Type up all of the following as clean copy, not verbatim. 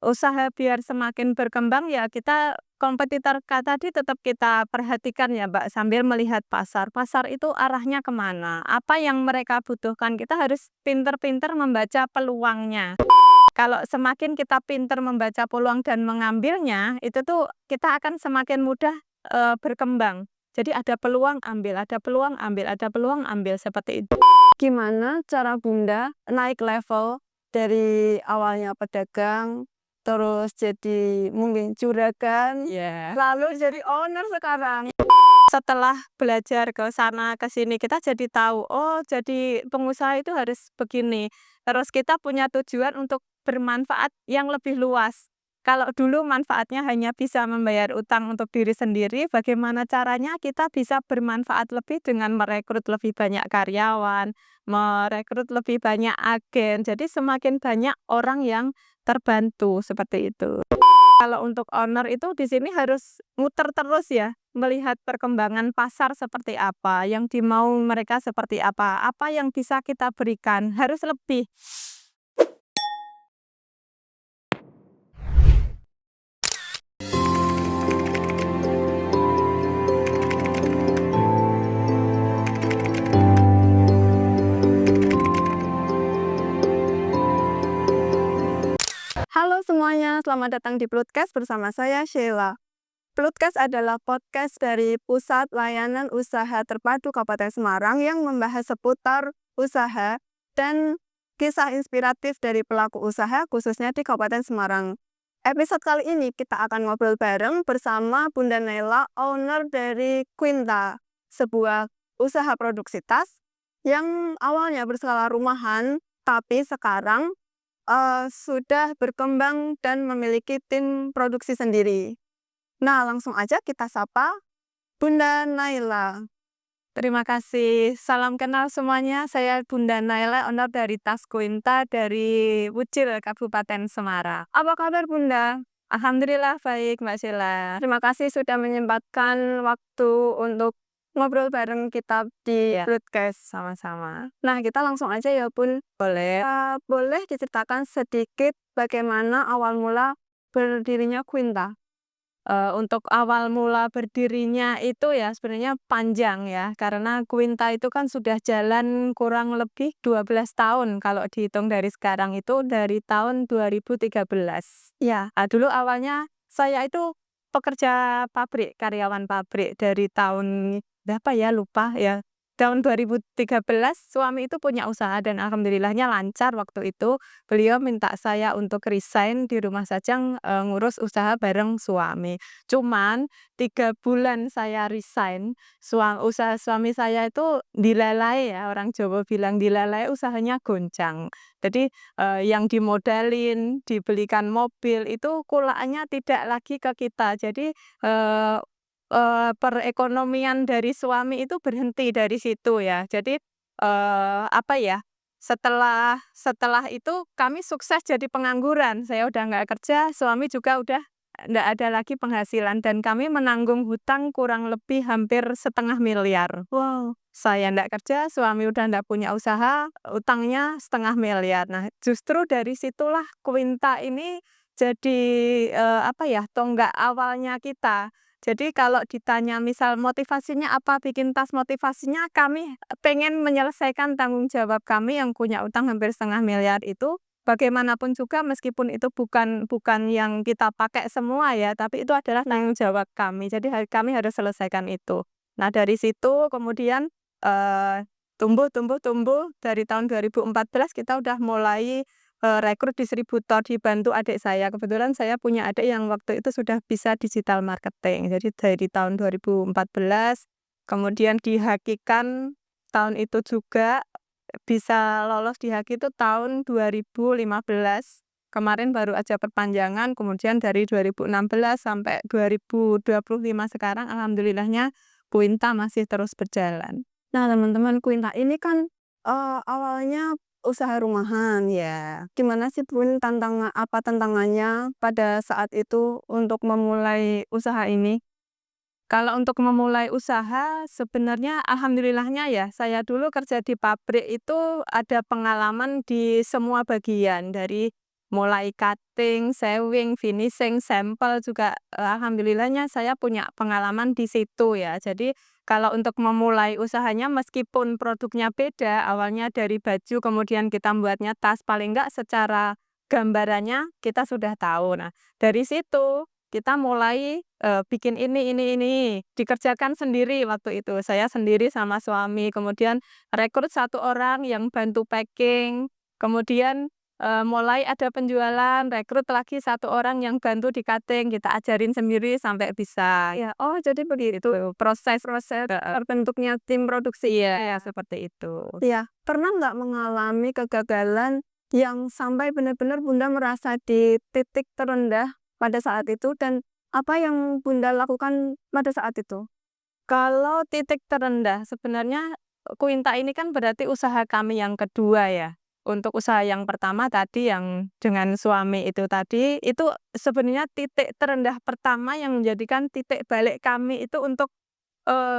usaha biar semakin berkembang ya kita kompetitor tadi tetap kita perhatikan ya Mbak, sambil melihat pasar. Pasar itu arahnya kemana? Apa yang mereka butuhkan? Kita harus pinter-pinter membaca peluangnya. Kalau semakin kita pinter membaca peluang dan mengambilnya, itu tuh kita akan semakin mudah, berkembang. Jadi ada peluang ambil, ada peluang ambil, ada peluang ambil, seperti itu. Gimana cara Bunda naik level dari awalnya pedagang, terus jadi mungkin juragan, lalu jadi owner sekarang? Setelah belajar ke sana ke sini kita jadi tahu, oh jadi pengusaha itu harus begini. Terus kita punya tujuan untuk bermanfaat yang lebih luas. Kalau dulu manfaatnya hanya bisa membayar utang untuk diri sendiri, bagaimana caranya kita bisa bermanfaat lebih dengan merekrut lebih banyak karyawan, merekrut lebih banyak agen. Jadi semakin banyak orang yang terbantu seperti itu. Kalau untuk owner itu di sini harus muter terus ya, melihat perkembangan pasar seperti apa, yang dimau mereka seperti apa yang bisa kita berikan, harus lebih. Halo semuanya, selamat datang di Plutcast bersama saya Sheila. Plutcast adalah podcast dari Pusat Layanan Usaha Terpadu Kabupaten Semarang yang membahas seputar usaha dan kisah inspiratif dari pelaku usaha khususnya di Kabupaten Semarang. Episode kali ini kita akan ngobrol bareng bersama Bunda Naila, owner dari Quinta, sebuah usaha produksi tas yang awalnya berskala rumahan, tapi sekarang sudah berkembang dan memiliki tim produksi sendiri. Nah, langsung aja kita sapa Bunda Naila. Terima kasih. Salam kenal semuanya. Saya Bunda Naila, owner dari Tas Quinta dari Wucil, Kabupaten Semarang. Apa kabar Bunda? Alhamdulillah baik, Mbak Sheila. Terima kasih sudah menyempatkan waktu untuk ngobrol bareng kita di podcast sama-sama. Nah, kita langsung aja ya Bun. Boleh. Boleh diceritakan sedikit bagaimana awal mula berdirinya Quinta? Untuk awal mula berdirinya itu ya sebenarnya panjang ya, karena Quinta itu kan sudah jalan kurang lebih 12 tahun kalau dihitung dari sekarang itu dari tahun 2013. Ya, dulu awalnya saya itu pekerja pabrik, karyawan pabrik dari tahun berapa ya lupa ya. Tahun 2013 suami itu punya usaha dan alhamdulillahnya lancar waktu itu. Beliau minta saya untuk resign di rumah saja ngurus usaha bareng suami. Cuman 3 bulan saya resign, usaha suami saya itu dilalai ya, orang Jawa bilang dilalai, usahanya goncang. Jadi, yang dimodalin, dibelikan mobil, itu kulaannya tidak lagi ke kita. Jadi, perekonomian dari suami itu berhenti dari situ ya. Jadi, apa ya, setelah itu kami sukses jadi pengangguran. Saya udah nggak kerja, suami juga udah nggak ada lagi penghasilan dan kami menanggung hutang kurang lebih hampir 500.000.000. Wow. Saya nggak kerja, suami udah nggak punya usaha, utangnya 500.000.000. Nah, justru dari situlah Quinta ini jadi, apa ya, tonggak awalnya kita. Jadi kalau ditanya misal motivasinya apa bikin tas, motivasinya kami pengen menyelesaikan tanggung jawab kami yang punya utang hampir 500.000.000 itu, bagaimanapun juga meskipun itu bukan yang kita pakai semua ya, tapi itu adalah tanggung jawab kami. Jadi kami harus selesaikan itu. Nah dari situ kemudian, tumbuh dari tahun 2014 kita udah mulai rekrut distributor dibantu adik saya. Kebetulan saya punya adik yang waktu itu sudah bisa digital marketing. Jadi dari tahun 2014, kemudian di Hakikan tahun itu juga bisa lolos di Haki itu tahun 2015. Kemarin baru aja perpanjangan, kemudian dari 2016 sampai 2025 sekarang alhamdulillahnya Quinta masih terus berjalan. Nah, teman-teman, Quinta ini kan awalnya usaha rumahan ya. Gimana sih Bun apa tantangannya pada saat itu untuk memulai usaha ini? Kalau untuk memulai usaha sebenarnya alhamdulillahnya ya, saya dulu kerja di pabrik itu ada pengalaman di semua bagian, dari mulai cutting, sewing, finishing, sampel juga, alhamdulillahnya saya punya pengalaman di situ ya. Jadi kalau untuk memulai usahanya meskipun produknya beda, awalnya dari baju kemudian kita membuatnya tas, paling enggak secara gambarannya kita sudah tahu. Nah, dari situ kita mulai, bikin ini, dikerjakan sendiri waktu itu. Saya sendiri sama suami, kemudian rekrut satu orang yang bantu packing, kemudian mulai ada penjualan, rekrut lagi satu orang yang bantu di cutting, kita ajarin sendiri sampai bisa. Ya, oh jadi begitu proses-proses terbentuknya tim produksi. Iya, seperti itu. Iya, pernah nggak mengalami kegagalan yang sampai benar-benar Bunda merasa di titik terendah pada saat itu dan apa yang Bunda lakukan pada saat itu? Kalau titik terendah sebenarnya Quinta ini kan berarti usaha kami yang kedua ya. Untuk usaha yang pertama tadi yang dengan suami itu tadi, itu sebenarnya titik terendah pertama yang menjadikan titik balik kami itu untuk,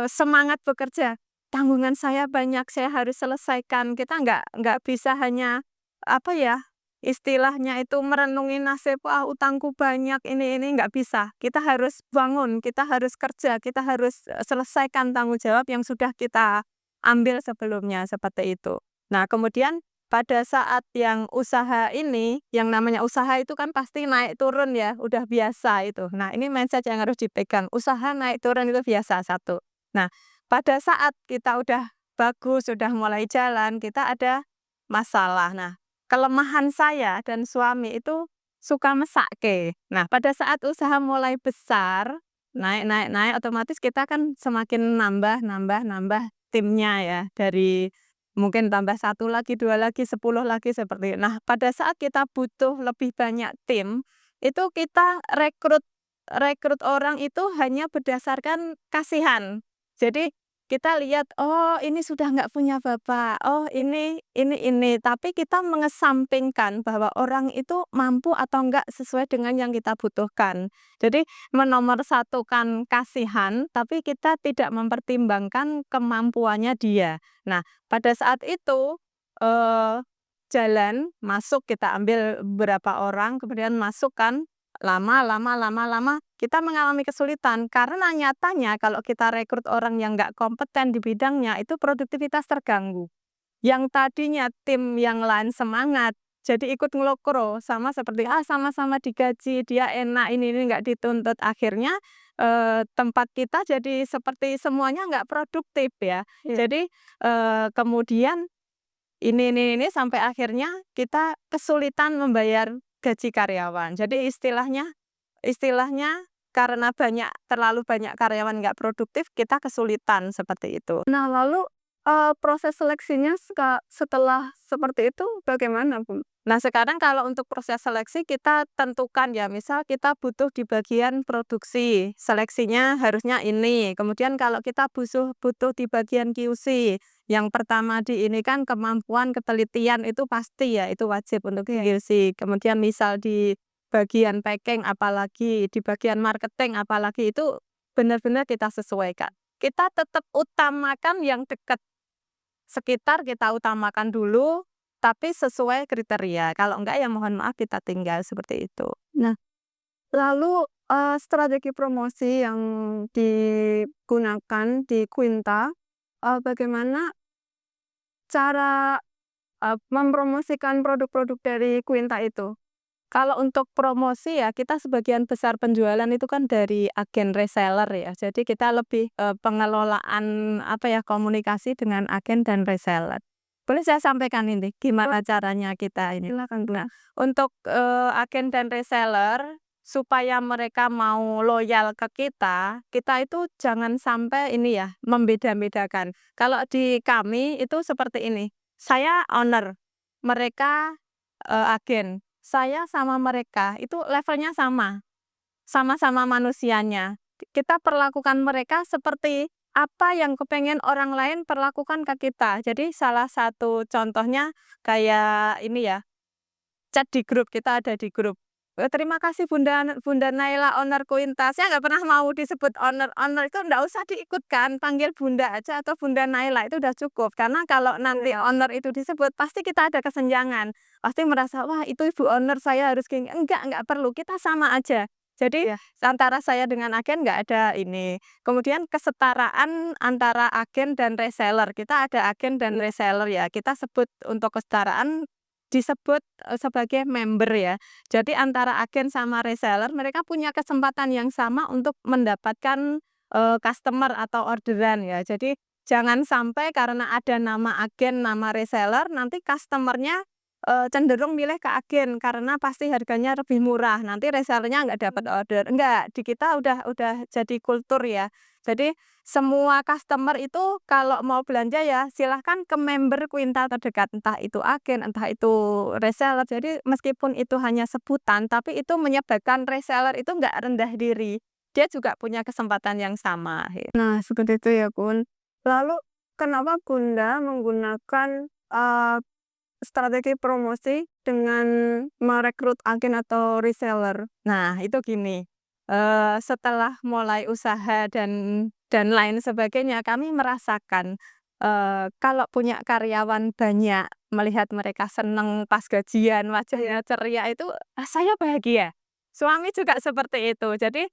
semangat bekerja. Tanggungan saya banyak, saya harus selesaikan. Kita nggak bisa hanya, apa ya, istilahnya itu merenungi nasib, "Wah, utangku banyak, ini," nggak bisa. Kita harus bangun, kita harus kerja, kita harus, selesaikan tanggung jawab yang sudah kita ambil sebelumnya, seperti itu. Nah, kemudian pada saat yang usaha ini, yang namanya usaha itu kan pasti naik turun ya, udah biasa itu. Nah, ini mindset yang harus dipegang, usaha naik turun itu biasa, satu. Nah, pada saat kita udah bagus, udah mulai jalan, kita ada masalah. Nah, kelemahan saya dan suami itu suka mesake. Nah, pada saat usaha mulai besar, naik, otomatis kita kan semakin nambah timnya ya, dari mungkin tambah satu lagi, 2 lagi, 10 lagi, seperti itu. Nah, pada saat kita butuh lebih banyak tim, itu kita rekrut rekrut orang itu hanya berdasarkan kasihan. Jadi kita lihat, oh ini sudah nggak punya bapak, oh ini. Tapi kita mengesampingkan bahwa orang itu mampu atau enggak sesuai dengan yang kita butuhkan. Jadi menomorsatukan kasihan, tapi kita tidak mempertimbangkan kemampuannya dia. Nah, pada saat itu, jalan, masuk, kita ambil beberapa orang, kemudian masukkan, lama, kita mengalami kesulitan. Karena nyatanya kalau kita rekrut orang yang nggak kompeten di bidangnya, itu produktivitas terganggu. Yang tadinya tim yang lain semangat, jadi ikut ngelokro, sama seperti, sama-sama digaji, dia enak, ini nggak dituntut. Akhirnya, tempat kita jadi seperti semuanya nggak produktif ya. Iya. Jadi, kemudian ini sampai akhirnya kita kesulitan membayar gaji karyawan. Jadi istilahnya karena terlalu banyak karyawan nggak produktif, kita kesulitan seperti itu. Nah, lalu, proses seleksinya setelah seperti itu bagaimana, Bu? Nah, sekarang kalau untuk proses seleksi kita tentukan ya, misal kita butuh di bagian produksi, seleksinya harusnya ini. Kemudian kalau kita butuh di bagian QC, yang pertama di ini kan kemampuan ketelitian itu pasti ya, itu wajib untuk QC. Kemudian misal di bagian packing apalagi, di bagian marketing apalagi, itu benar-benar kita sesuaikan. Kita tetap utamakan yang dekat, sekitar kita utamakan dulu, tapi sesuai kriteria. Kalau enggak ya mohon maaf kita tinggal, seperti itu. Nah, lalu, strategi promosi yang digunakan di Quinta, bagaimana cara, mempromosikan produk-produk dari Quinta itu? Kalau untuk promosi ya, kita sebagian besar penjualan itu kan dari agen reseller ya. Jadi kita lebih, pengelolaan apa ya, komunikasi dengan agen dan reseller. Boleh saya sampaikan ini, gimana caranya kita ini? Silakan, Bu. Nah, untuk, agen dan reseller, supaya mereka mau loyal ke kita itu jangan sampai ini ya, membeda-bedakan. Kalau di kami itu seperti ini, saya owner, mereka, agen. Saya sama mereka itu levelnya sama, sama-sama manusianya. Kita perlakukan mereka seperti apa yang kepengen orang lain perlakukan ke kita. Jadi salah satu contohnya kayak ini ya, chat di grup, kita ada di grup. Terima kasih Bunda Bunda Naila owner Quinta. Saya nggak pernah mau disebut owner, owner itu nggak usah diikutkan, panggil Bunda aja atau Bunda Naila itu udah cukup. Karena kalau nanti owner itu disebut, pasti kita ada kesenjangan. Pasti merasa, wah itu ibu owner saya harus gini. Enggak perlu, kita sama aja. Jadi antara saya dengan agen nggak ada ini. Kemudian kesetaraan antara agen dan reseller. Kita ada agen dan reseller ya. Kita sebut untuk kesetaraan disebut sebagai member ya. Jadi antara agen sama reseller mereka punya kesempatan yang sama untuk mendapatkan, customer atau orderan ya. Jadi jangan sampai karena ada nama agen, nama reseller, nanti customer-nya, cenderung milih ke agen karena pasti harganya lebih murah, nanti resellernya nggak dapat order. Enggak, di kita udah jadi kultur ya. Jadi semua customer itu kalau mau belanja ya silahkan ke member Quinta terdekat, entah itu agen, entah itu reseller. Jadi meskipun itu hanya sebutan, tapi itu menyebabkan reseller itu nggak rendah diri. Dia juga punya kesempatan yang sama. Nah, seperti itu ya, Bun. Lalu kenapa Bunda menggunakan strategi promosi dengan merekrut agen atau reseller? Nah, itu gini, setelah mulai usaha dan lain sebagainya, kami merasakan, kalau punya karyawan banyak, melihat mereka seneng pas gajian, wajahnya ceria itu, saya bahagia. Suami juga seperti itu. Jadi,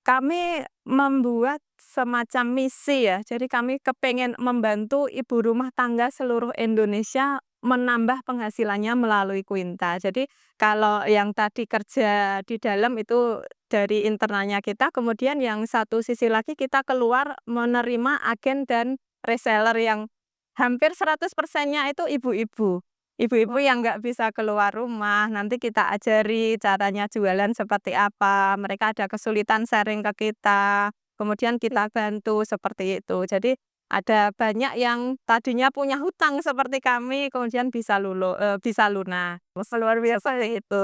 kami membuat semacam misi ya, jadi kami kepengen membantu ibu rumah tangga seluruh Indonesia menambah penghasilannya melalui Quinta. Jadi kalau yang tadi kerja di dalam itu dari internalnya kita, kemudian yang satu sisi lagi kita keluar menerima agen dan reseller yang hampir 100%-nya itu ibu-ibu. Ibu-ibu yang nggak bisa keluar rumah, nanti kita ajari caranya jualan seperti apa, mereka ada kesulitan sharing ke kita, kemudian kita bantu seperti itu. Jadi ada banyak yang tadinya punya hutang seperti kami, kemudian bisa lunas. Luar biasa itu.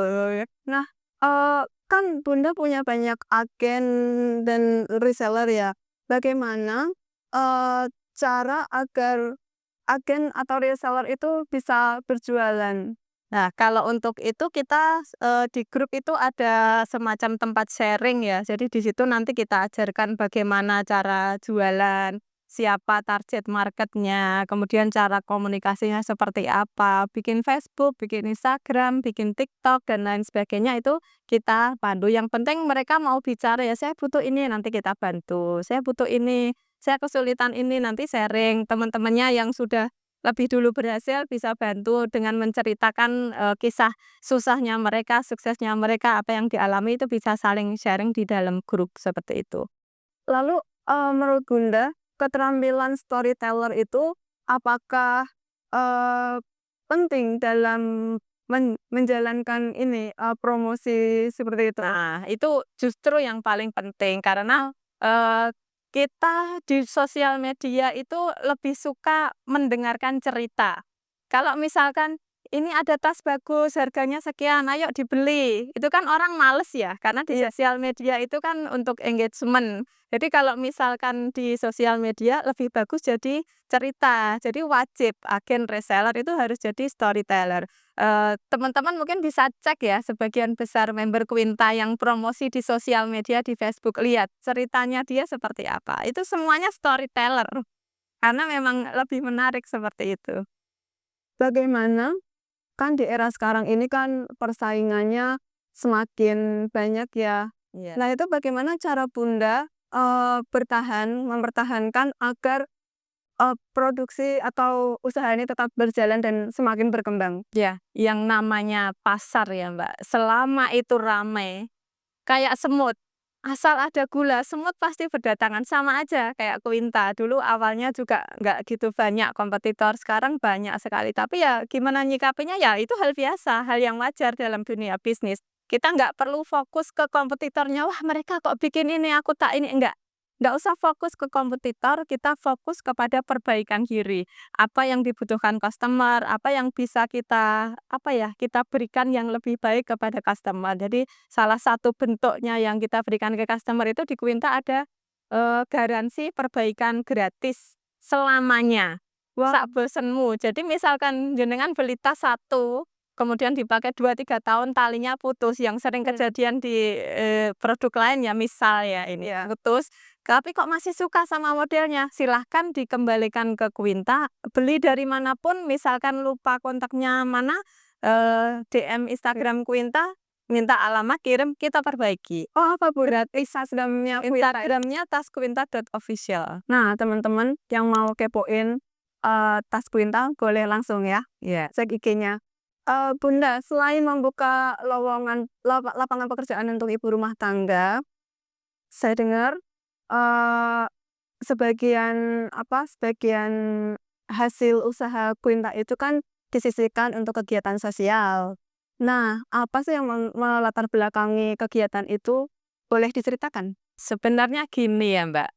Nah, kan Bunda punya banyak agen dan reseller ya. Bagaimana, cara agar agen atau reseller itu bisa berjualan? Nah, kalau untuk itu kita, di grup itu ada semacam tempat sharing ya. Jadi di situ nanti kita ajarkan bagaimana cara jualan, siapa target marketnya, kemudian cara komunikasinya seperti apa, bikin Facebook, bikin Instagram, bikin TikTok, dan lain sebagainya itu kita pandu. Yang penting mereka mau bicara ya, "Saya butuh ini," nanti kita bantu. "Saya butuh ini, saya kesulitan ini," nanti sharing. Teman-temannya yang sudah lebih dulu berhasil bisa bantu dengan menceritakan, kisah susahnya mereka, suksesnya mereka, apa yang dialami itu bisa saling sharing di dalam grup seperti itu. Lalu, menurut Bunda, keterampilan storyteller itu apakah, eee, penting dalam menjalankan ini, promosi seperti itu? Nah, itu justru yang paling penting karena, eee, kita di sosial media itu lebih suka mendengarkan cerita. Kalau misalkan, "Ini ada tas bagus, harganya sekian, ayo dibeli." Itu kan orang males ya, karena di sosial media itu kan untuk engagement. Jadi kalau misalkan di sosial media lebih bagus jadi cerita. Jadi wajib agen reseller itu harus jadi storyteller. Teman-teman mungkin bisa cek ya, sebagian besar member Quinta yang promosi di sosial media di Facebook, lihat ceritanya dia seperti apa. Itu semuanya storyteller, karena memang lebih menarik seperti itu. Bagaimana, kan di era sekarang ini kan persaingannya semakin banyak ya. Nah, itu bagaimana cara Bunda, mempertahankan agar, produksi atau usaha ini tetap berjalan dan semakin berkembang? Ya, yang namanya pasar ya, Mbak, selama itu ramai kayak semut, asal ada gula, semut pasti berdatangan, sama aja kayak Quinta, dulu awalnya juga nggak gitu banyak kompetitor, sekarang banyak sekali. Tapi ya gimana nyikapinya, ya itu hal biasa, hal yang wajar dalam dunia bisnis. Kita nggak perlu fokus ke kompetitornya, "Wah mereka kok bikin ini, aku tak ini," enggak. Nggak usah fokus ke kompetitor, kita fokus kepada perbaikan diri. Apa yang dibutuhkan customer, apa yang bisa kita, apa ya, kita berikan yang lebih baik kepada customer. Jadi salah satu bentuknya yang kita berikan ke customer itu di Quinta ada, garansi perbaikan gratis selamanya. Sak bosenmu. Jadi misalkan jenengan beli tas satu, kemudian dipakai 2-3 tahun talinya putus, yang sering kejadian di produk lain ya, misal ya ini putus, tapi kok masih suka sama modelnya, silahkan dikembalikan ke Quinta, beli dari manapun, misalkan lupa kontaknya mana, DM Instagram Quinta, minta alamat, kirim, kita perbaiki. Oh, apa Bu? Instagramnya Quinta. Instagramnya tasquinta.official. Nah, teman-teman yang mau kepoin tas Quinta boleh langsung ya cek IG-nya. Bunda, selain membuka lapangan pekerjaan untuk ibu rumah tangga, saya dengar sebagian hasil usaha Quinta itu kan disisihkan untuk kegiatan sosial. Nah, apa sih yang melatar belakangi kegiatan itu? Boleh diceritakan? Sebenarnya gini ya Mbak,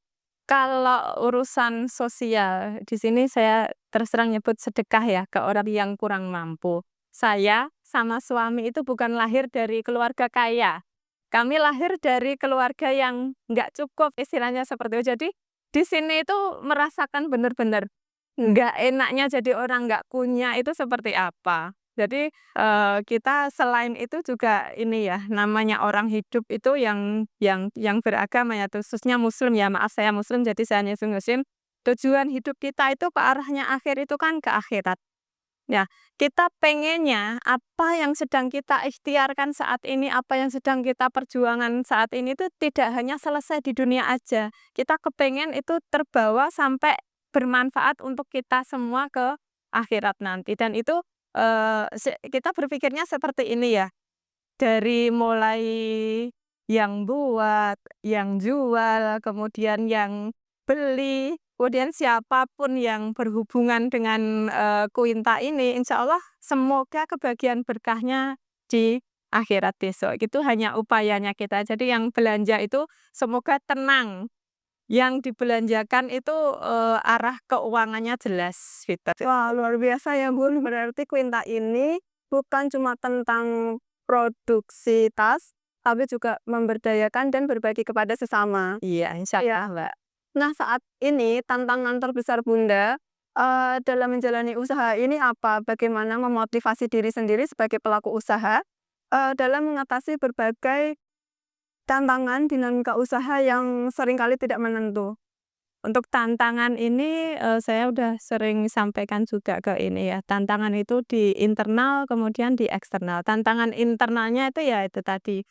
kalau urusan sosial di sini saya terus terang nyebut sedekah ya ke orang yang kurang mampu. Saya sama suami itu bukan lahir dari keluarga kaya. Kami lahir dari keluarga yang nggak cukup, istilahnya seperti itu. Jadi di sini itu merasakan benar-benar nggak enaknya jadi orang nggak punya itu seperti apa. Jadi kita selain itu juga ini ya, namanya orang hidup itu yang beragama ya, khususnya muslim ya, maaf saya muslim jadi saya nyebut muslim. Tujuan hidup kita itu ke arahnya akhir itu kan ke akhirat. Ya, kita pengennya apa yang sedang kita ikhtiarkan saat ini, apa yang sedang kita perjuangan saat ini itu tidak hanya selesai di dunia aja. Kita kepengen itu terbawa sampai bermanfaat untuk kita semua ke akhirat nanti. Dan itu kita berpikirnya seperti ini ya. Dari mulai yang buat, yang jual, kemudian yang beli, kemudian siapapun yang berhubungan dengan Quinta ini, insya Allah semoga kebagian berkahnya di akhirat besok. Itu hanya upayanya kita. Jadi yang belanja itu semoga tenang. Yang dibelanjakan itu arah keuangannya jelas gitu. Wah, luar biasa ya Bun. Berarti Quinta ini bukan cuma tentang produksi tas, tapi juga memberdayakan dan berbagi kepada sesama. Iya, insya Allah Mbak. Nah, saat ini tantangan terbesar Bunda dalam menjalani usaha ini apa? Bagaimana memotivasi diri sendiri sebagai pelaku usaha dalam mengatasi berbagai tantangan dinamika usaha yang seringkali tidak menentu? Untuk tantangan ini saya udah sering sampaikan juga ke ini ya, tantangan itu di internal kemudian di eksternal. Tantangan internalnya itu ya itu tadi,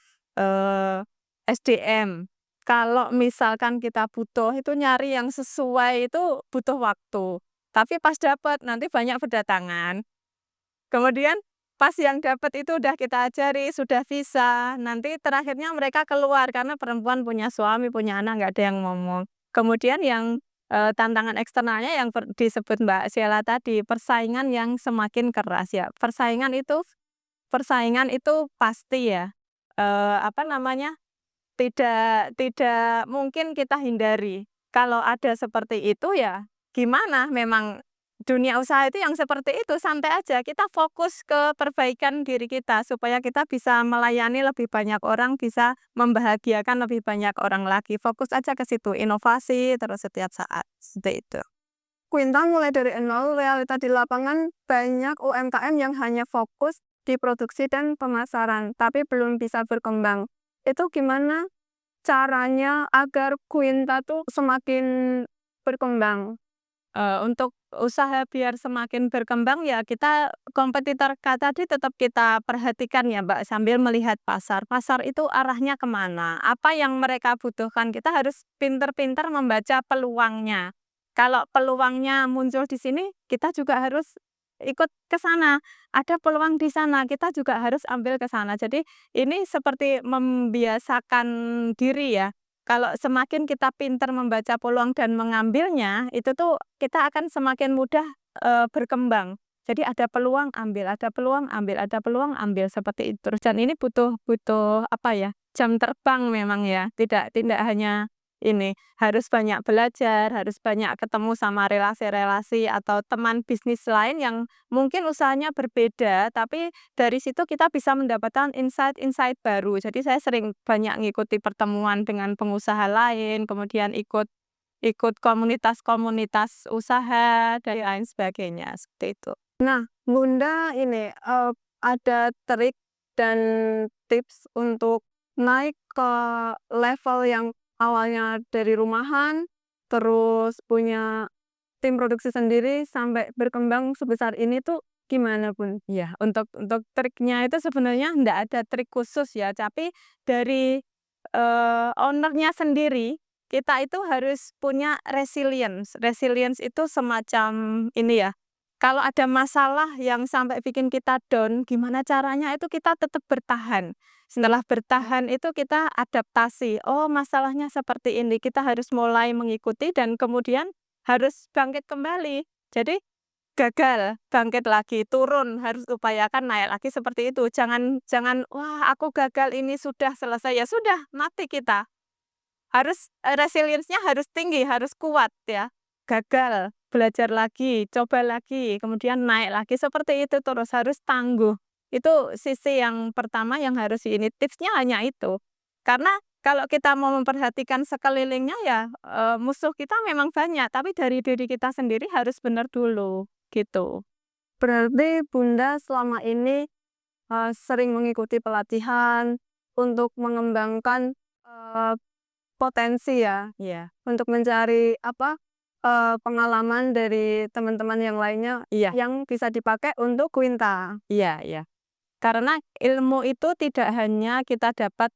SDM. Kalau misalkan kita butuh itu nyari yang sesuai itu butuh waktu, tapi pas dapat nanti banyak berdatangan. Kemudian pas yang dapat itu udah kita ajari, sudah bisa, nanti terakhirnya mereka keluar karena perempuan punya suami, punya anak, nggak ada yang ngomong. Kemudian yang tantangan eksternalnya yang disebut Mbak Sheila tadi, persaingan yang semakin keras ya. Persaingan itu pasti ya, apa namanya, tidak tidak mungkin kita hindari. Kalau ada seperti itu ya gimana, memang dunia usaha itu yang seperti itu, santai aja, kita fokus ke perbaikan diri kita supaya kita bisa melayani lebih banyak orang, bisa membahagiakan lebih banyak orang lagi. Fokus aja ke situ, inovasi terus setiap saat, seperti itu. Quinta mulai dari nol, realita di lapangan banyak UMKM yang hanya fokus di produksi dan pemasaran, tapi belum bisa berkembang. Itu gimana caranya agar Quinta tuh semakin berkembang? Untuk usaha biar semakin berkembang ya kita kompetitor tadi tetap kita perhatikan ya Mbak, sambil melihat pasar. Pasar itu arahnya kemana, apa yang mereka butuhkan, kita harus pinter-pinter membaca peluangnya. Kalau peluangnya muncul di sini, kita juga harus ikut ke sana. Ada peluang di sana, kita juga harus ambil ke sana. Jadi ini seperti membiasakan diri ya. Kalau semakin kita pintar membaca peluang dan mengambilnya, itu tuh kita akan semakin mudah berkembang. Jadi ada peluang ambil, ada peluang ambil, ada peluang ambil, seperti itu terus. Dan ini butuh butuh apa ya, jam terbang memang ya, tidak tidak hanya ini, harus banyak belajar, harus banyak ketemu sama relasi-relasi atau teman bisnis lain yang mungkin usahanya berbeda, tapi dari situ kita bisa mendapatkan insight-insight baru. Jadi saya sering banyak ngikuti pertemuan dengan pengusaha lain, kemudian ikut ikut komunitas-komunitas usaha dan lain sebagainya, seperti itu. Nah, Bunda ini ada trik dan tips untuk naik ke level yang awalnya dari rumahan, terus punya tim produksi sendiri sampai berkembang sebesar ini tuh gimana, Bun? Iya, untuk triknya itu sebenarnya ndak ada trik khusus ya, tapi dari, owner-nya sendiri, kita itu harus punya resilience. Resilience itu semacam ini ya, kalau ada masalah yang sampai bikin kita down, gimana caranya itu kita tetap bertahan. Setelah bertahan itu kita adaptasi, "Oh, masalahnya seperti ini," kita harus mulai mengikuti dan kemudian harus bangkit kembali. Jadi gagal, bangkit lagi, turun, harus upayakan naik lagi seperti itu. Jangan jangan, "Wah, aku gagal, ini sudah selesai." Ya sudah, mati kita. Harus, resilience-nya harus tinggi, harus kuat ya. Gagal, belajar lagi, coba lagi, kemudian naik lagi, seperti itu terus, harus tangguh. Itu sisi yang pertama yang harus ini, tipsnya hanya itu. Karena kalau kita mau memperhatikan sekelilingnya ya, musuh kita memang banyak, tapi dari diri kita sendiri harus benar dulu, gitu. Berarti Bunda selama ini, sering mengikuti pelatihan untuk mengembangkan, eee, potensi ya, Iya. untuk mencari apa, pengalaman dari teman-teman yang lainnya Iya yang bisa dipakai untuk Quinta. iya iya. Karena ilmu itu tidak hanya kita dapat,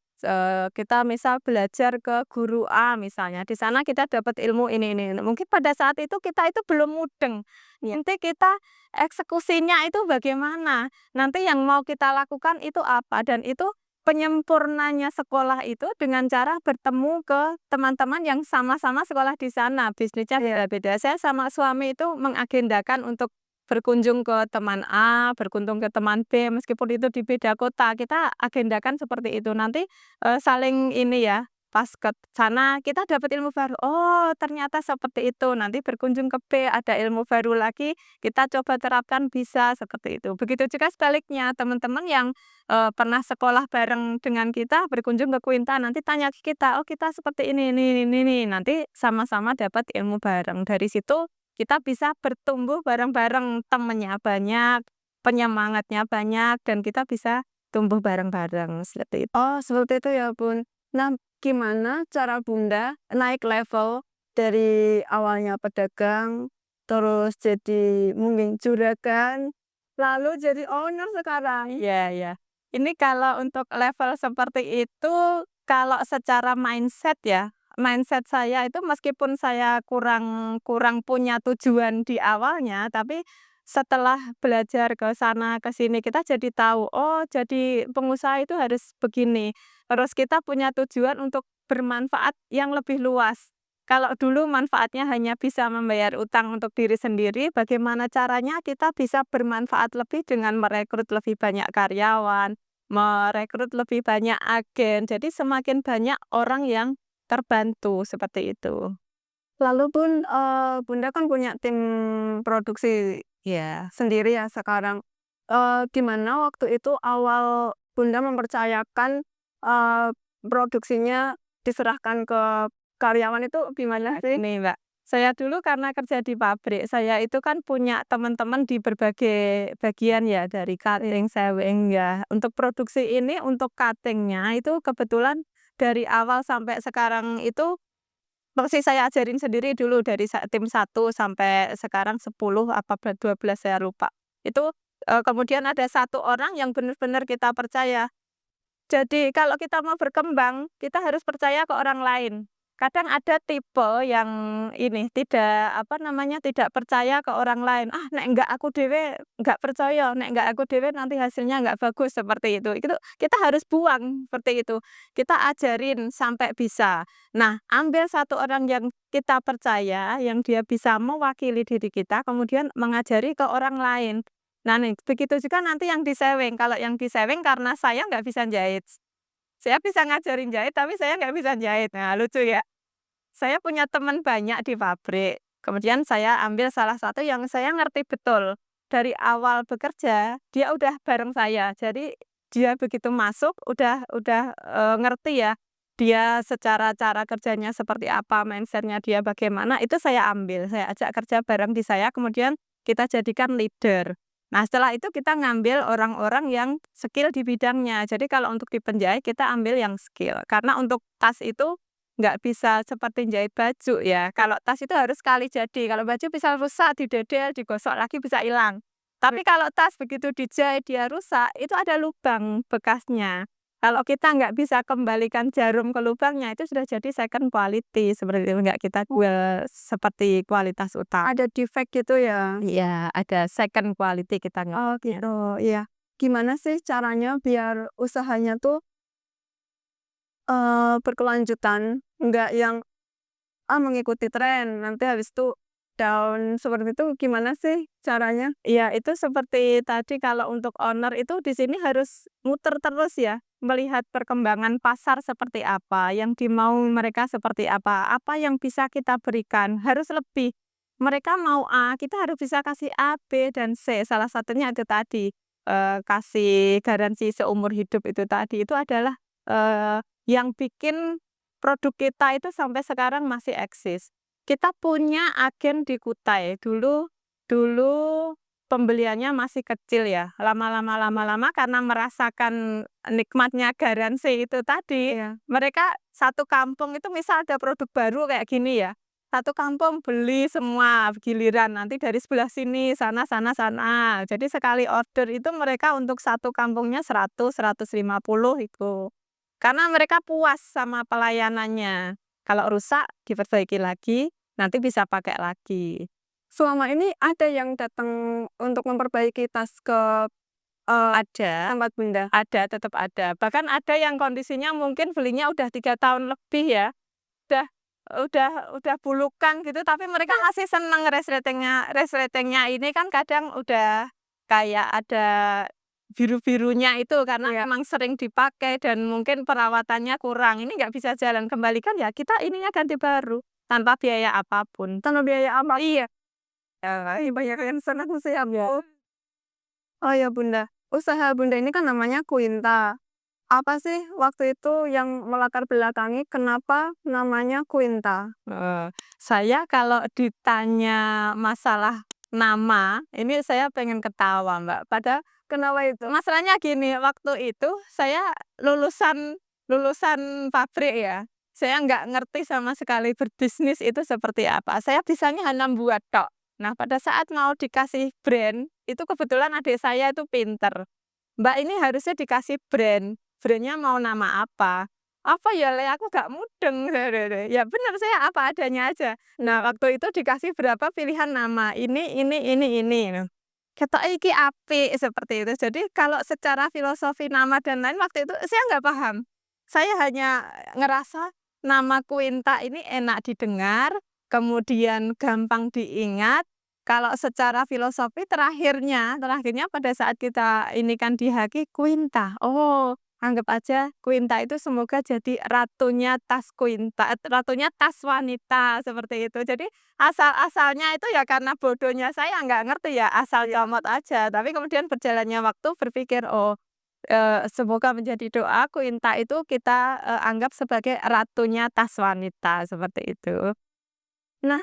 kita misal belajar ke guru A misalnya, di sana kita dapat ilmu ini. Mungkin pada saat itu kita itu belum mudeng, nanti kita eksekusinya itu bagaimana, nanti yang mau kita lakukan itu apa, dan itu penyempurnanya sekolah itu dengan cara bertemu ke teman-teman yang sama-sama sekolah di sana, bisnisnya beda-beda. Saya sama suami itu mengagendakan untuk berkunjung ke teman A, berkunjung ke teman B, meskipun itu di beda kota, kita agendakan seperti itu. Nanti, saling ini ya, pas ke sana kita dapat ilmu baru, "Oh, ternyata seperti itu." Nanti berkunjung ke B, ada ilmu baru lagi, kita coba terapkan bisa, seperti itu. Begitu juga sebaliknya, teman-teman yang, pernah sekolah bareng dengan kita berkunjung ke Quinta, nanti tanya ke kita, "Oh, kita seperti ini," nanti sama-sama dapat ilmu bareng. Dari situ kita bisa bertumbuh bareng-bareng, temennya banyak, penyemangatnya banyak, dan kita bisa tumbuh bareng-bareng, seperti itu. Oh, seperti itu ya, Bun. Nah, gimana cara Bunda naik level dari awalnya pedagang, terus jadi mungkin juragan, lalu jadi owner sekarang? Iya iya. Ini kalau untuk level seperti itu, kalau secara mindset ya, mindset saya itu meskipun saya kurang kurang punya tujuan di awalnya, tapi setelah belajar ke sana ke sini kita jadi tahu, oh jadi pengusaha itu harus begini. Terus kita punya tujuan untuk bermanfaat yang lebih luas. Kalau dulu manfaatnya hanya bisa membayar utang untuk diri sendiri, bagaimana caranya kita bisa bermanfaat lebih dengan merekrut lebih banyak karyawan, merekrut lebih banyak agen. Jadi semakin banyak orang yang terbantu, seperti itu. Lalu Bun, Bunda kan punya tim produksi Iya. sendiri ya sekarang. Gimana waktu itu awal Bunda mempercayakan, produksinya diserahkan ke karyawan itu gimana sih? Nih, Mbak, saya dulu karena kerja di pabrik, saya itu kan punya teman-teman di berbagai bagian ya, dari cutting, sewing ya. Untuk produksi ini, untuk cutting-nya itu kebetulan dari awal sampai sekarang itu persis saya ajarin sendiri dulu dari tim 1 sampai sekarang 10 apa 12 saya lupa. Itu, kemudian ada satu orang yang benar-benar kita percaya. Jadi kalau kita mau berkembang, kita harus percaya ke orang lain. Kadang ada tipe yang ini, tidak, apa namanya, tidak percaya ke orang lain, "Ah, nek enggak aku dhewe enggak percaya, nek enggak aku dhewe nanti hasilnya enggak bagus," seperti itu. Itu kita harus buang seperti itu. Kita ajarin sampai bisa. Nah, ambil satu orang yang kita percaya, yang dia bisa mewakili diri kita, kemudian mengajari ke orang lain. Nah nih, begitu juga nanti yang disewing. Kalau yang disewing karena saya nggak bisa jahit. Saya bisa ngajarin jahit, tapi saya nggak bisa jahit. Nah, lucu ya. Saya punya teman banyak di pabrik. Kemudian saya ambil salah satu yang saya ngerti betul. Dari awal bekerja, dia udah bareng saya. Jadi dia begitu masuk udah ngerti ya. Dia secara cara kerjanya seperti apa, mindsetnya dia bagaimana, itu saya ambil. Saya ajak kerja bareng di saya, kemudian kita jadikan leader. Nah, setelah itu kita ngambil orang-orang yang skill di bidangnya. Jadi kalau untuk di penjahit kita ambil yang skill. Karena untuk tas itu nggak bisa seperti jahit baju ya. Kalau tas itu harus sekali jadi. Kalau baju bisa rusak, didedel, digosok lagi bisa hilang. Tapi kalau tas begitu dijahit dia rusak, itu ada lubang bekasnya. Kalau kita nggak bisa kembalikan jarum ke lubangnya, itu sudah jadi second quality, seperti itu, nggak kita jual seperti kualitas utama. Ada defect gitu ya? Iya, ada second quality kita Oh ngomongnya. gitu, iya. Gimana sih caranya biar usahanya tuh, berkelanjutan, nggak yang, mengikuti tren, nanti habis itu down, seperti itu gimana sih caranya? Iya, itu seperti tadi kalau untuk owner itu di sini harus muter terus ya, melihat perkembangan pasar seperti apa, yang dimau mereka seperti apa yang bisa kita berikan, harus lebih. Mereka mau A, kita harus bisa kasih A, B, dan C. Salah satunya itu tadi, kasih garansi seumur hidup itu tadi, itu adalah, yang bikin produk kita itu sampai sekarang masih eksis. Kita punya agen di Kutai, dulu Dulu pembeliannya masih kecil ya, lama-lama karena merasakan nikmatnya garansi itu tadi, Iya. mereka satu kampung itu misal ada produk baru kayak gini ya, satu kampung beli semua, giliran nanti dari sebelah sini, sana sana sana. Jadi sekali order itu mereka untuk satu kampungnya 100, 150 itu. Karena mereka puas sama pelayanannya. Kalau rusak diperbaiki lagi, nanti bisa pakai lagi. Selama ini ada yang datang untuk memperbaiki tas ke, Ada tempat Bunda? tetap ada. Bahkan ada yang kondisinya mungkin belinya udah 3 tahun lebih ya, udah udah bulukan gitu, tapi mereka masih seneng resletingnya ini kan kadang udah kayak ada biru-birunya itu karena Iya. memang sering dipakai dan mungkin perawatannya kurang, ini nggak bisa jalan, kembalikan ya kita ininya ganti baru, tanpa biaya apapun. Tanpa biaya apa? Iya. Banyak yang senang sih Iya. aku. Oh ya Bunda, usaha Bunda ini kan namanya Quinta. Apa sih waktu itu yang melatar belakangi kenapa namanya Quinta? Saya kalau ditanya masalah nama, ini saya pengen ketawa, Mbak. Padahal Kenapa itu? masalahnya gini, waktu itu saya lulusan lulusan pabrik ya. Saya nggak ngerti sama sekali berbisnis itu seperti apa. Saya bisanya hanya buat tok. Nah, pada saat mau dikasih brand, itu kebetulan adik saya itu pinter. Mbak ini harusnya dikasih brand. Brandnya mau nama apa? Apa ya Le, aku gak mudeng. Ya bener saya apa adanya aja. Nah waktu itu dikasih berapa pilihan nama. Ini. Nah, ketok iki apik seperti itu. Jadi kalau secara filosofi nama dan lain waktu itu saya nggak paham. Saya hanya ngerasa nama Quinta ini enak didengar, kemudian gampang diingat. Kalau secara filosofi terakhirnya pada saat kita ini kan di Haki Quinta. Oh, anggap aja Quinta itu semoga jadi ratunya tas Quinta, ratunya tas wanita seperti itu. Jadi asal-asalnya itu ya karena bodohnya saya nggak ngerti ya, asal comot aja. Tapi kemudian berjalannya waktu berpikir, oh, semoga menjadi doa Quinta itu kita, anggap sebagai ratunya tas wanita, seperti itu. Nah,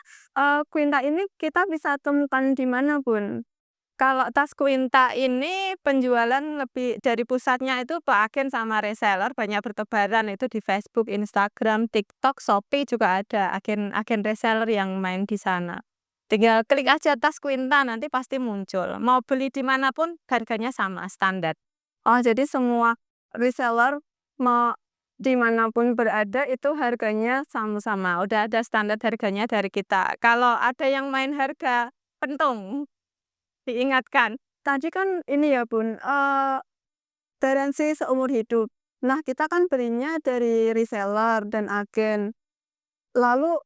Quinta ini kita bisa temukan di mana, Bun? Kalau tas Quinta ini penjualan lebih dari pusatnya itu ke agen sama reseller banyak bertebaran itu di Facebook, Instagram, TikTok, Shopee juga ada agen reseller yang main di sana. Tinggal klik aja tas Quinta nanti pasti muncul. Mau beli di manapun harganya sama, standar. Oh, jadi semua reseller mau dimanapun berada itu harganya Sama-sama, udah ada standar harganya dari kita. Kalau ada yang main harga, pentung, diingatkan. tadi kan ini ya, Bun, garansi seumur hidup. Nah, kita kan belinya dari reseller dan agen. Lalu,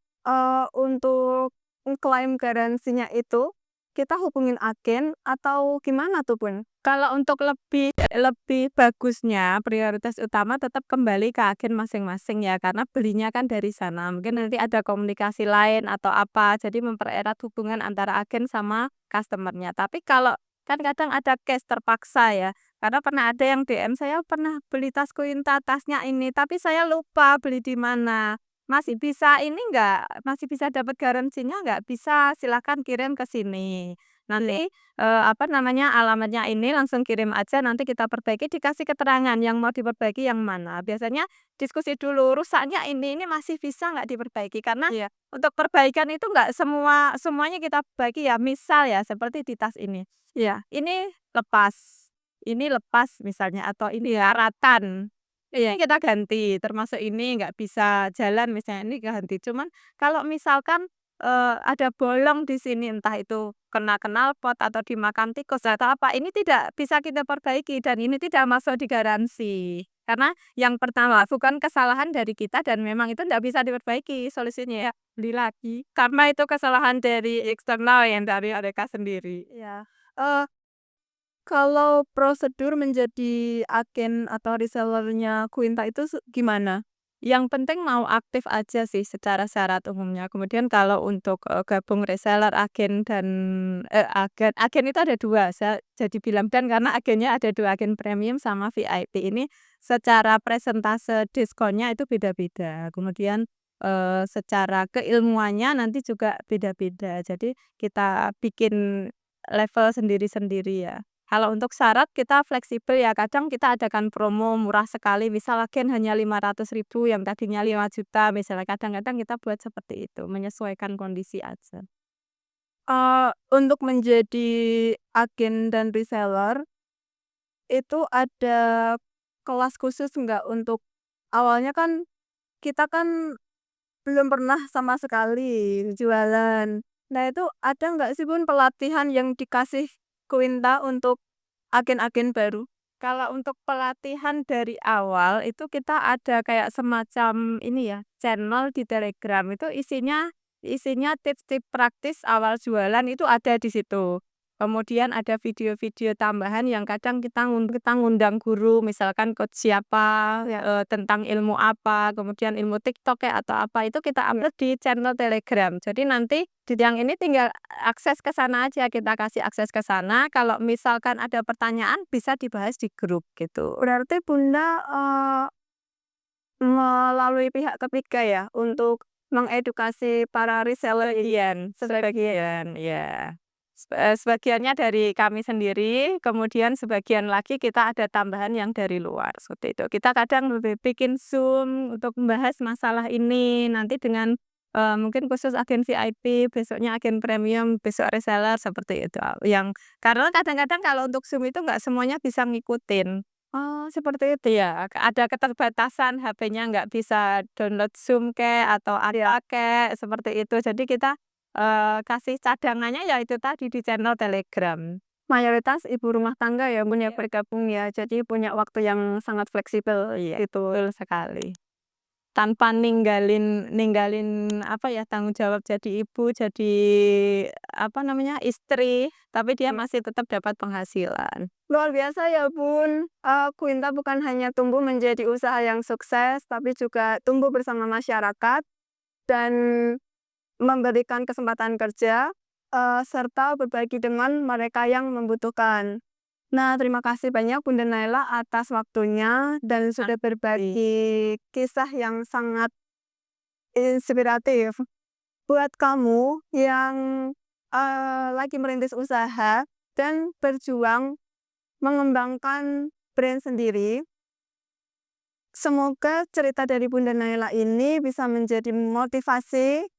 untuk klaim garansinya itu, kita hubungin agen atau gimana tuh, Bun? Kalau untuk lebih lebih bagusnya, prioritas utama tetap kembali ke agen masing-masing ya, karena belinya kan dari sana. Mungkin nanti ada komunikasi lain atau apa, jadi mempererat hubungan antara agen sama customer-nya. Tapi kalau kan kadang ada case terpaksa ya, karena pernah ada yang DM, "Saya pernah beli tas Quinta, tasnya ini, tapi saya lupa beli di mana. Masih bisa ini nggak? Masih bisa dapat garansinya nggak?" "Bisa, silakan kirim ke sini." Nanti, alamatnya ini langsung kirim aja, nanti kita perbaiki, dikasih keterangan yang mau diperbaiki yang mana. Biasanya diskusi dulu, rusaknya ini masih bisa nggak diperbaiki? Karena Iya. untuk perbaikan itu nggak semuanya kita perbaiki ya. Misal ya, seperti di tas Iya. ini lepas misalnya atau ini Iya. karatan. Iya. Ini kita ganti, termasuk ini nggak bisa jalan misalnya, ini ganti. Cuman kalau misalkan, ada bolong di sini, entah itu kena knalpot atau dimakan tikus atau apa, ini tidak bisa kita perbaiki dan ini tidak masuk di garansi. Karena yang pertama bukan kesalahan dari kita dan memang itu nggak bisa diperbaiki, solusinya ya beli lagi. Karena itu kesalahan dari eksternal yang dari mereka sendiri. Iya. Eee, kalau prosedur menjadi agen atau reseller-nya Quinta itu gimana? Yang penting mau aktif aja sih secara syarat umumnya. Kemudian kalau untuk, gabung reseller, agen itu ada 2, saya jadi bilang dan karena agennya ada 2, agen premium sama VIP ini secara presentase diskonnya itu beda-beda. Kemudian, secara keilmuannya nanti juga beda-beda. Jadi kita bikin level sendiri-sendiri ya. Kalau untuk syarat kita fleksibel ya, kadang kita adakan promo murah sekali, misal agen hanya 500.000 yang tadinya 5 juta misalnya, kadang-kadang kita buat seperti itu, menyesuaikan kondisi aja. Untuk menjadi agen dan reseller, itu ada kelas khusus nggak untuk awalnya kan kita kan belum pernah sama sekali jualan. Nah, itu ada nggak sih, Bun, pelatihan yang dikasih Quinta untuk agen-agen baru? Kalau untuk pelatihan dari awal itu kita ada kayak semacam ini ya, channel di Telegram itu isinya tips-tips praktis awal jualan itu ada di situ. Kemudian ada video-video tambahan yang kadang kita ngundang guru, misalkan coach siapa, Ya. tentang ilmu apa, kemudian ilmu TikTok kayak atau apa, itu kita upload di channel Telegram. Jadi nanti yang ini tinggal akses ke sana aja, kita kasih akses ke sana, kalau misalkan ada pertanyaan bisa dibahas di grup gitu. Berarti Bunda, melalui pihak ketiga ya untuk mengedukasi para reseller ini? Sebagian, ya. Sebagiannya dari kami sendiri, kemudian sebagian lagi kita ada tambahan yang dari luar, seperti itu. Kita kadang bikin Zoom untuk membahas masalah ini, nanti dengan, mungkin khusus agen VIP, besoknya agen premium, besok reseller, seperti itu. Karena kadang-kadang kalau untuk Zoom itu nggak semuanya bisa ngikutin. Oh, seperti itu? Iya, ada keterbatasan HP-nya nggak bisa download Zoom kek, atau Iya. apa kek, seperti itu. Jadi kita, kasih cadangannya ya itu tadi di channel Telegram. Mayoritas ibu rumah tangga ya, Bun, ya Iya. bergabung ya, jadi punya waktu yang sangat fleksibel Iya, gitu. betul sekali. Tanpa ninggalin ninggalin apa ya, tanggung jawab jadi ibu, jadi istri, tapi dia masih tetap dapat penghasilan. Luar biasa ya, Bun, Quinta bukan hanya tumbuh menjadi usaha yang sukses, tapi juga tumbuh bersama masyarakat dan memberikan kesempatan kerja, serta berbagi dengan mereka yang membutuhkan. Nah, terima kasih banyak Bunda Naila atas waktunya dan sudah berbagi kisah yang sangat inspiratif. Buat kamu yang, lagi merintis usaha dan berjuang mengembangkan brand sendiri, semoga cerita dari Bunda Naila ini bisa menjadi motivasi,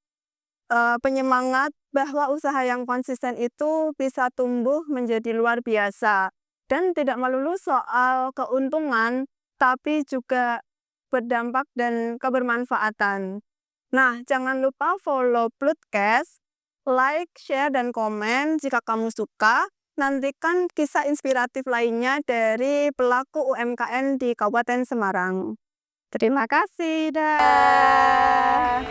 penyemangat bahwa usaha yang konsisten itu bisa tumbuh menjadi luar biasa dan tidak melulu soal keuntungan, tapi juga berdampak dan kebermanfaatan. Nah, jangan lupa follow Plutcast, like, share, dan komen jika kamu suka. Nantikan kisah inspiratif lainnya dari pelaku UMKM di Kabupaten Semarang. Terima kasih, dah.